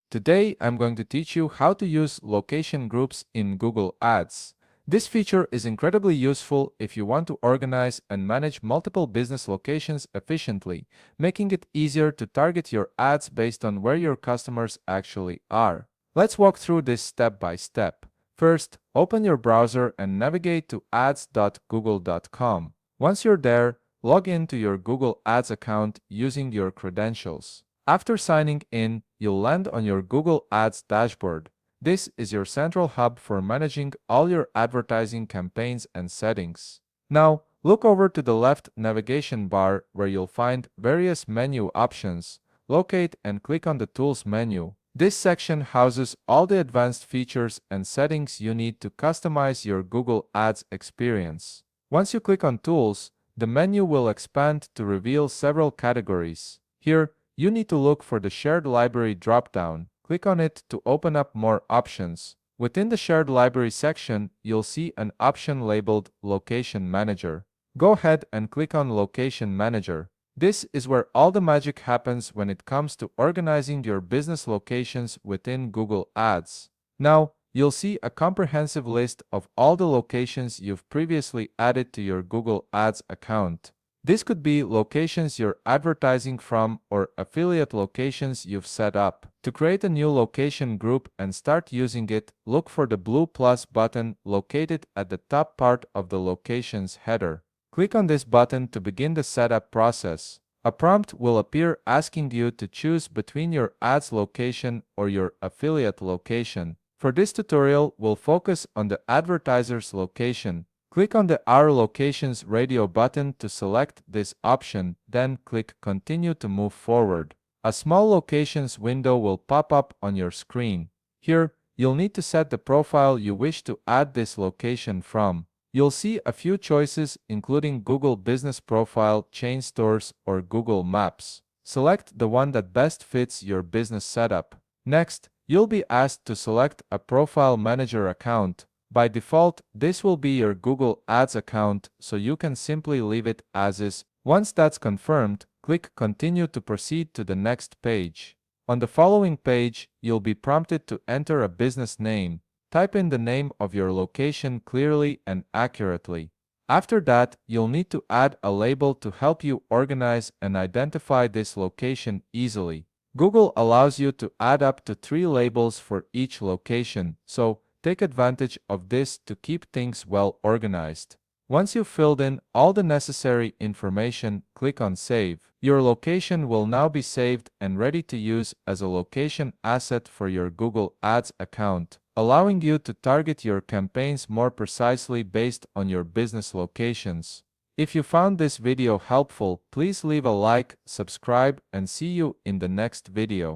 Today, I'm going to teach you how to use location groups in Google Ads. This feature is incredibly useful if you want to organize and manage multiple business locations efficiently, making it easier to target your ads based on where your customers actually are. Let's walk through this step by step. First, open your browser and navigate to ads.google.com. Once you're there, log in to your Google Ads account using your credentials. After signing in, you'll land on your Google Ads dashboard. This is your central hub for managing all your advertising campaigns and settings. Now, look over to the left navigation bar where you'll find various menu options. Locate and click on the Tools menu. This section houses all the advanced features and settings you need to customize your Google Ads experience. Once you click on Tools, the menu will expand to reveal several categories. Here, you need to look for the Shared Library dropdown. Click on it to open up more options. Within the Shared Library section, you'll see an option labeled Location Manager. Go ahead and click on Location Manager. This is where all the magic happens when it comes to organizing your business locations within Google Ads. Now, you'll see a comprehensive list of all the locations you've previously added to your Google Ads account. This could be locations you're advertising from or affiliate locations you've set up. To create a new location group and start using it, look for the blue plus button located at the top part of the locations header. Click on this button to begin the setup process. A prompt will appear asking you to choose between your ads location or your affiliate location. For this tutorial, we'll focus on the advertiser's location. Click on the Our Locations radio button to select this option, then click Continue to move forward. A small locations window will pop up on your screen. Here, you'll need to set the profile you wish to add this location from. You'll see a few choices including Google Business Profile, Chain Stores, or Google Maps. Select the one that best fits your business setup. Next, you'll be asked to select a Profile Manager account. By default, this will be your Google Ads account, so you can simply leave it as is. Once that's confirmed, click Continue to proceed to the next page. On the following page, you'll be prompted to enter a business name. Type in the name of your location clearly and accurately. After that, you'll need to add a label to help you organize and identify this location easily. Google allows you to add up to 3 labels for each location, so take advantage of this to keep things well organized. Once you've filled in all the necessary information, click on Save. Your location will now be saved and ready to use as a location asset for your Google Ads account, allowing you to target your campaigns more precisely based on your business locations. If you found this video helpful, please leave a like, subscribe, and see you in the next video.